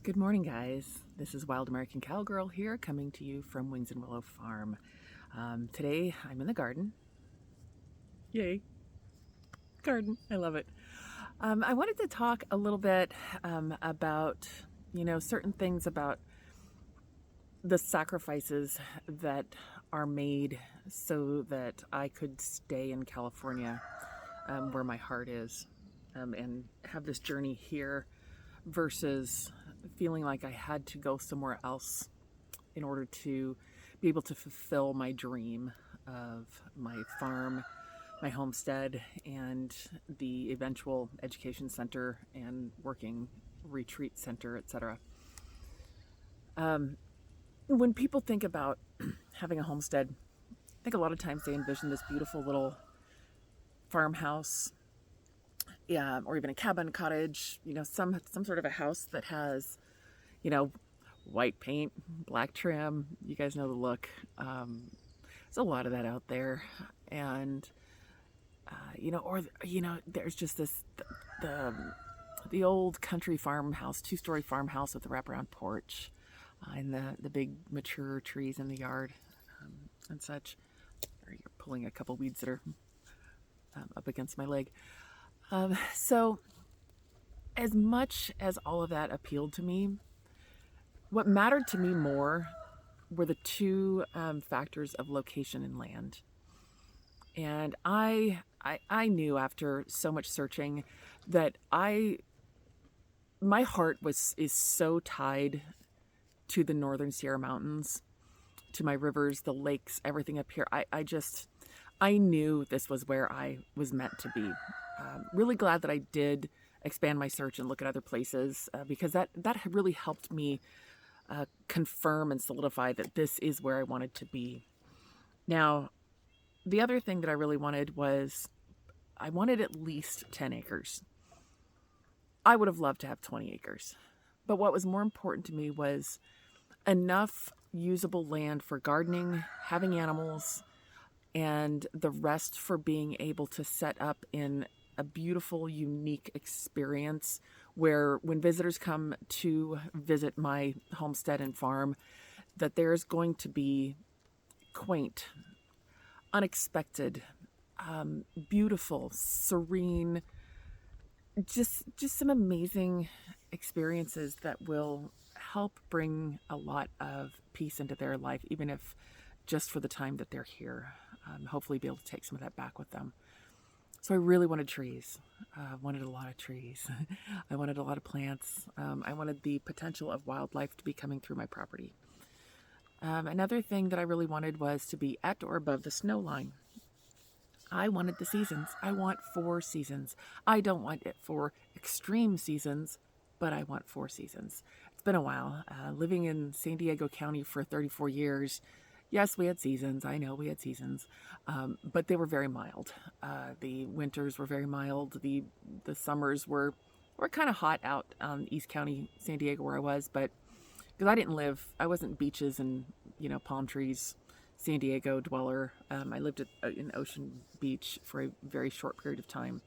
Good morning, guys. This is Wild American Cowgirl here, coming to you from Wings and Willow Farm. Today, I'm in the garden. Yay, garden! I love it. I wanted to talk a little bit about, certain things about the sacrifices that are made so that I could stay in California, where my heart is, and have this journey here versus feeling like I had to go somewhere else in order to be able to fulfill my dream of my farm, my homestead, and the eventual education center and working retreat center, etc. When people think about having a homestead, I think a lot of times they envision this beautiful little farmhouse, yeah, or even a cabin, cottage, some sort of a house that has, white paint, black trim. You guys know the look. There's a lot of that out there, and there's just the old country farmhouse, two-story farmhouse with the wraparound porch, and the big mature trees in the yard, and such. You're pulling a couple weeds that are up against my leg. So as much as all of that appealed to me, what mattered to me more were the two factors of location and land. And I knew after so much searching that my heart is so tied to the northern Sierra Mountains, to my rivers, the lakes, everything up here. I knew this was where I was meant to be. Really glad that I did expand my search and look at other places, because that really helped me confirm and solidify that this is where I wanted to be. Now, the other thing that I really wanted was I wanted at least 10 acres. I would have loved to have 20 acres. But what was more important to me was enough usable land for gardening, having animals, and the rest for being able to set up in a beautiful, unique experience where when visitors come to visit my homestead and farm, that there's going to be quaint, unexpected, beautiful, serene, just some amazing experiences that will help bring a lot of peace into their life, even if just for the time that they're here. Hopefully be able to take some of that back with them. So I really wanted trees. Wanted a lot of trees. I wanted a lot of plants. I wanted the potential of wildlife to be coming through my property. Another thing that I really wanted was to be at or above the snow line. I wanted the seasons. I want 4 seasons. I don't want it for extreme seasons, but I want 4 seasons. It's been a while. Living in San Diego County for 34 years, yes, we had seasons. I know we had seasons, but they were very mild. The winters were very mild. The summers were kind of hot out on East County, San Diego, where I was, but because I wasn't beaches and palm trees, San Diego dweller. I lived in Ocean Beach for a very short period of time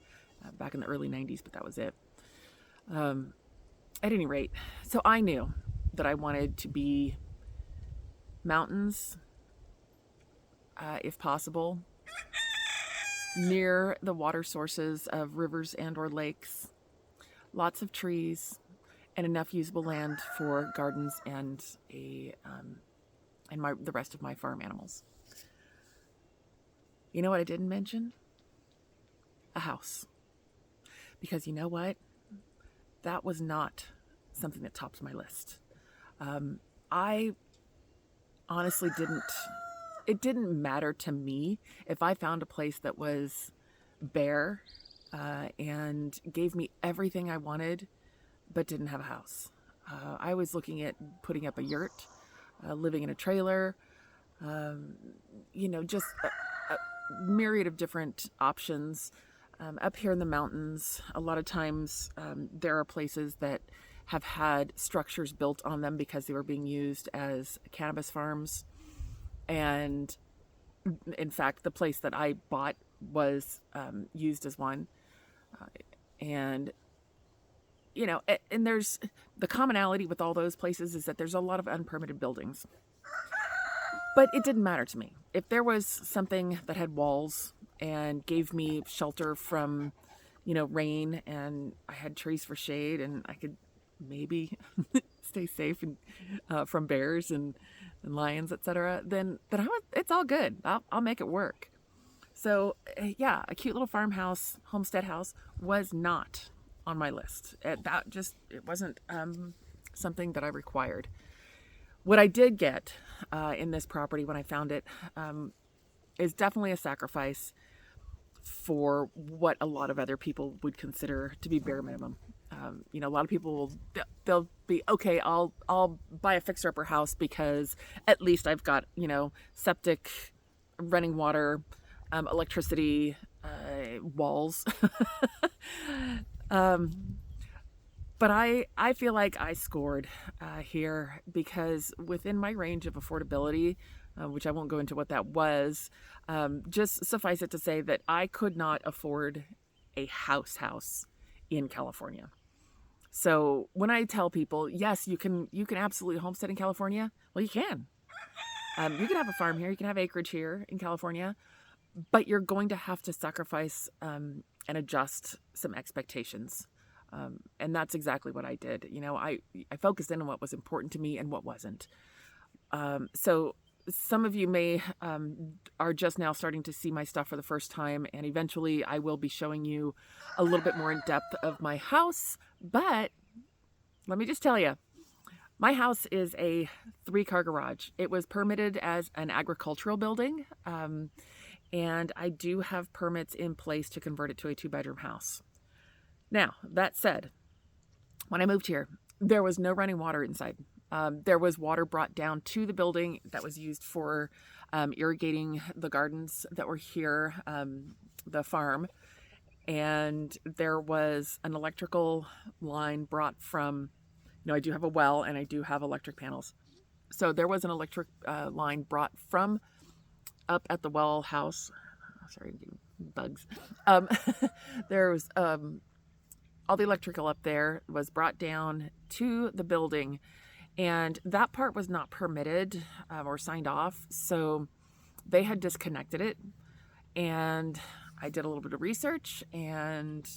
back in the early 90s, but that was it. At any rate, so I knew that I wanted to be mountains, if possible, near the water sources of rivers and or lakes, lots of trees, and enough usable land for gardens and the rest of my farm animals. You know what I didn't mention? A house. Because you know what? That was not something that topped my list. I honestly it didn't matter to me if I found a place that was bare and gave me everything I wanted, but didn't have a house. I was looking at putting up a yurt, living in a trailer, just a myriad of different options. Up here in the mountains, a lot of times there are places that have had structures built on them because they were being used as cannabis farms. And in fact, the place that I bought was used as one. And and there's the commonality with all those places is that there's a lot of unpermitted buildings. But it didn't matter to me. If there was something that had walls and gave me shelter from, rain, and I had trees for shade, and I could maybe stay safe and from bears and lions, etc., then it's all good. I'll make it work. So yeah, a cute little farmhouse, homestead house was not on my list. It wasn't something that I required. What I did get in this property when I found it is definitely a sacrifice for what a lot of other people would consider to be bare minimum. A lot of people they'll be okay. I'll buy a fixer-upper house because at least I've got septic, running water, electricity, walls. But I feel like I scored here because within my range of affordability, which I won't go into what that was, just suffice it to say that I could not afford a house in California. So when I tell people, yes, you can absolutely homestead in California, well, you can. You can have a farm here, you can have acreage here in California, but you're going to have to sacrifice and adjust some expectations. And that's exactly what I did. I focused in on what was important to me and what wasn't. So some of you may are just now starting to see my stuff for the first time, and eventually I will be showing you a little bit more in depth of my house. But let me just tell you, my house is a 3-car garage. It was permitted as an agricultural building, and I do have permits in place to convert it to a 2-bedroom house. Now, that said, when I moved here, there was no running water inside. There was water brought down to the building that was used for irrigating the gardens that were here, the farm. And there was an electrical line brought from, I do have a well and I do have electric panels. So there was an electric line brought from up at the well house. Oh, sorry, bugs. There was... all the electrical up there was brought down to the building, and that part was not permitted or signed off. So they had disconnected it, and I did a little bit of research and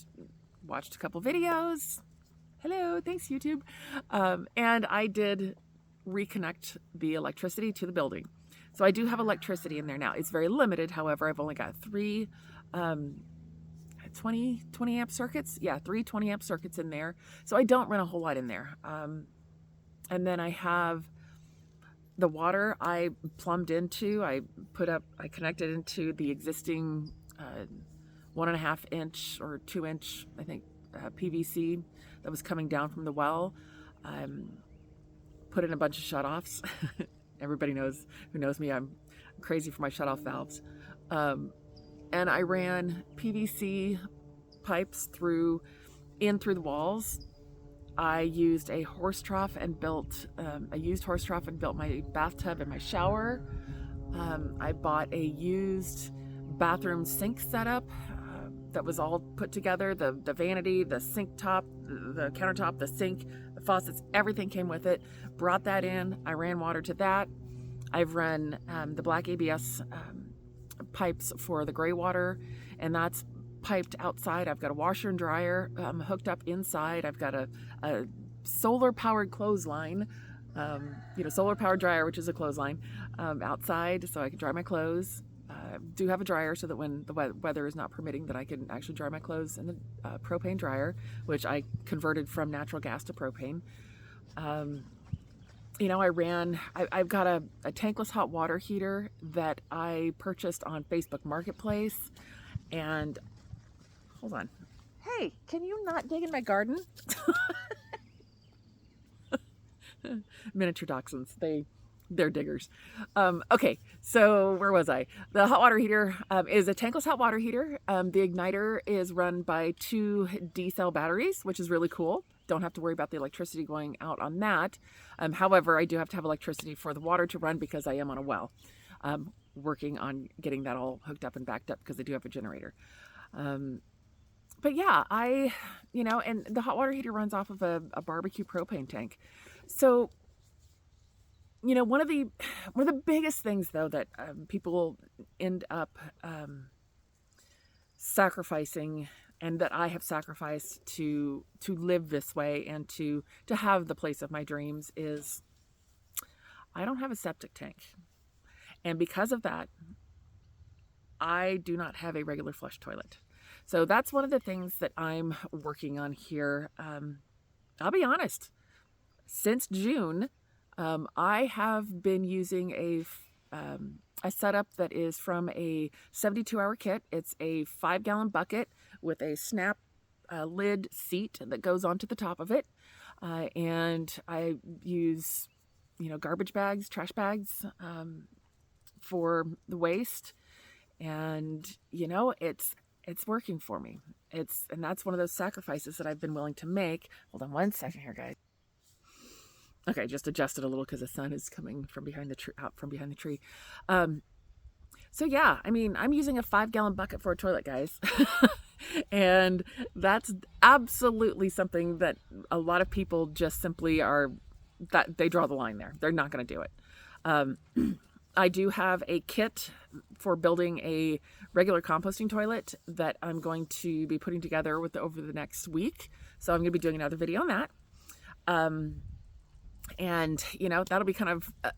watched a couple videos. Hello, thanks YouTube. And I did reconnect the electricity to the building. So I do have electricity in there now. It's very limited. However, I've only got 3 20 amp circuits. Yeah, 3 20 amp circuits in there. So I don't run a whole lot in there. And then I have the water I plumbed into. I connected into the existing 1.5 inch or 2 inch, I think, PVC that was coming down from the well. Put in a bunch of shutoffs. Everybody who knows me, I'm crazy for my shutoff valves. And I ran PVC pipes through the walls. I used a horse trough and built my bathtub and my shower. I bought a used bathroom sink setup that was all put together. The vanity, the sink top, the countertop, the sink, the faucets, everything came with it. Brought that in. I ran water to that. I've run the black ABS pipes for the gray water, and that's piped outside. I've got a washer and dryer hooked up inside. I've got a solar powered clothesline, solar powered dryer, which is a clothesline, outside, so I can dry my clothes. Do have a dryer so that when the weather is not permitting, that I can actually dry my clothes in the propane dryer, which I converted from natural gas to propane. I've got a tankless hot water heater that I purchased on Facebook Marketplace. And hold on. Hey, can you not dig in my garden? Miniature dachshunds. They're diggers. Okay, so where was I? The hot water heater is a tankless hot water heater. The igniter is run by 2 D-cell batteries, which is really cool. Don't have to worry about the electricity going out on that. However, I do have to have electricity for the water to run because I am on a well. Working on getting that all hooked up and backed up because I do have a generator. but yeah, and the hot water heater runs off of a barbecue propane tank. So, one of the biggest things though that people end up sacrificing, and that I have sacrificed to live this way and to have the place of my dreams, is I don't have a septic tank. And because of that, I do not have a regular flush toilet. So that's one of the things that I'm working on here. I'll be honest, since June, I have been using a setup that is from a 72-hour kit. It's a 5-gallon bucket with a snap lid seat that goes onto the top of it. And I use, garbage bags, trash bags for the waste. And, it's working for me. And that's one of those sacrifices that I've been willing to make. Hold on one second here, guys. Okay, just adjusted a little because the sun is coming from behind the tree, out from behind the tree. So yeah, I'm using a 5-gallon bucket for a toilet, guys. And that's absolutely something that a lot of people just simply that they draw the line there. They're not going to do it. I do have a kit for building a regular composting toilet that I'm going to be putting together over the next week. So I'm going to be doing another video on that. And that'll be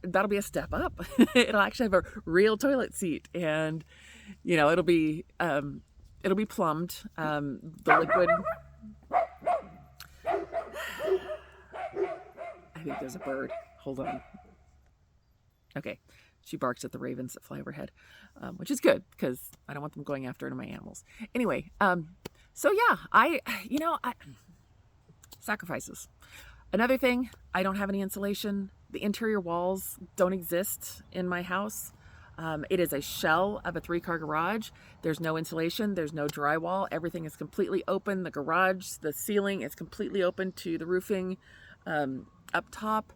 that'll be a step up. It'll actually have a real toilet seat, and it'll be plumbed. The liquid, I think there's a bird. Hold on. Okay, she barks at the ravens that fly overhead, which is good because I don't want them going after any of my animals. Anyway, so yeah, I sacrifices. Another thing, I don't have any insulation. The interior walls don't exist in my house. It is a shell of a 3-car garage. There's no insulation. There's no drywall. Everything is completely open. The garage, the ceiling is completely open to the roofing up top.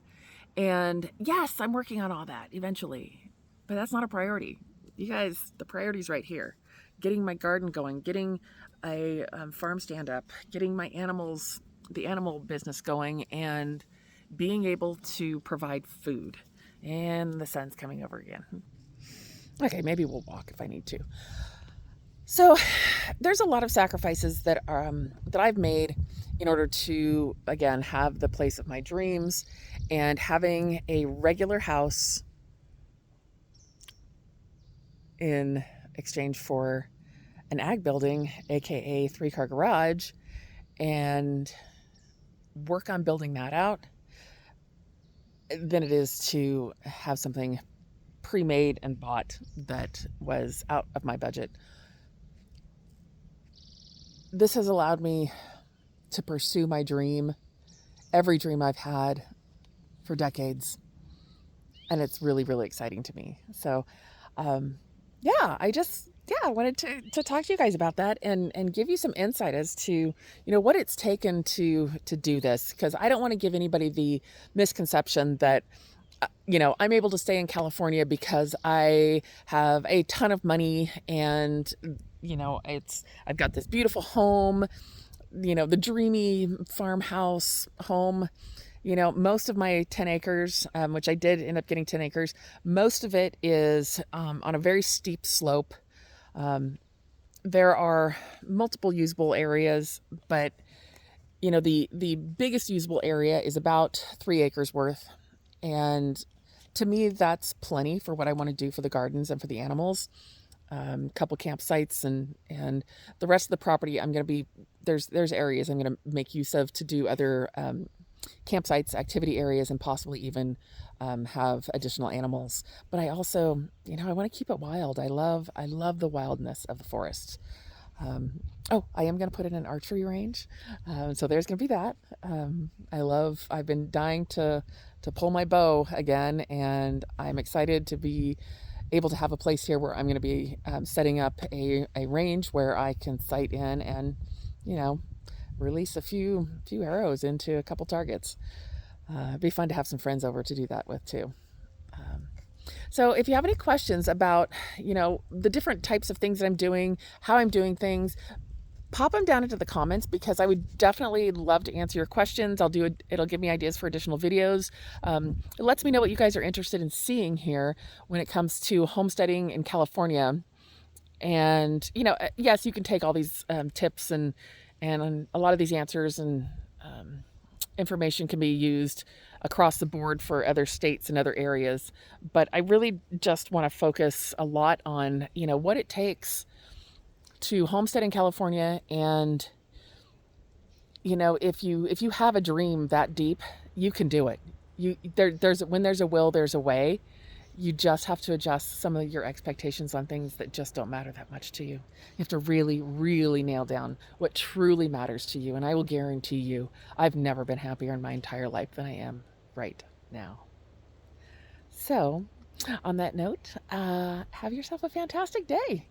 And yes, I'm working on all that eventually, but that's not a priority. You guys, the priority's right here. Getting my garden going, getting a farm stand up, getting my the animal business going, and being able to provide food. And the sun's coming over again. Okay, maybe we'll walk if I need to. So there's a lot of sacrifices that I've made in order to, again, have the place of my dreams and having a regular house in exchange for an ag building, aka 3-car garage, and work on building that out than it is to have something pre-made and bought that was out of my budget. This has allowed me to pursue my dream, every dream I've had for decades, and it's really, really exciting to me. So I wanted to talk to you guys about that and give you some insight as to, what it's taken to do this. Because I don't want to give anybody the misconception that, I'm able to stay in California because I have a ton of money and, I've got this beautiful home, the dreamy farmhouse home. Most of my 10 acres, which I did end up getting 10 acres, most of it is on a very steep slope. There are multiple usable areas, but the biggest usable area is about 3 acres worth. And to me, that's plenty for what I want to do for the gardens and for the animals. Couple campsites and the rest of the property, I'm going to be, there's areas I'm going to make use of to do other, campsites, activity areas, and possibly even have additional animals. But I also, I want to keep it wild. I love the wildness of the forest. I am going to put in an archery range. So there's going to be that. I've been dying to pull my bow again, and I'm excited to be able to have a place here where I'm going to be setting up a range where I can sight in and, release a few arrows into a couple targets. It'd be fun to have some friends over to do that with too. So if you have any questions about, the different types of things that I'm doing, how I'm doing things, pop them down into the comments, because I would definitely love to answer your questions. It'll give me ideas for additional videos. It lets me know what you guys are interested in seeing here when it comes to homesteading in California. And, you know, yes, you can take all these tips and a lot of these answers and information can be used across the board for other states and other areas. But I really just want to focus a lot on, you know, what it takes to homestead in California. And, you know, if you have a dream that deep, you can do it. When there's a will, there's a way. You just have to adjust some of your expectations on things that just don't matter that much to you. You have to really, really nail down what truly matters to you. And I will guarantee you, I've never been happier in my entire life than I am right now. So, on that note, have yourself a fantastic day.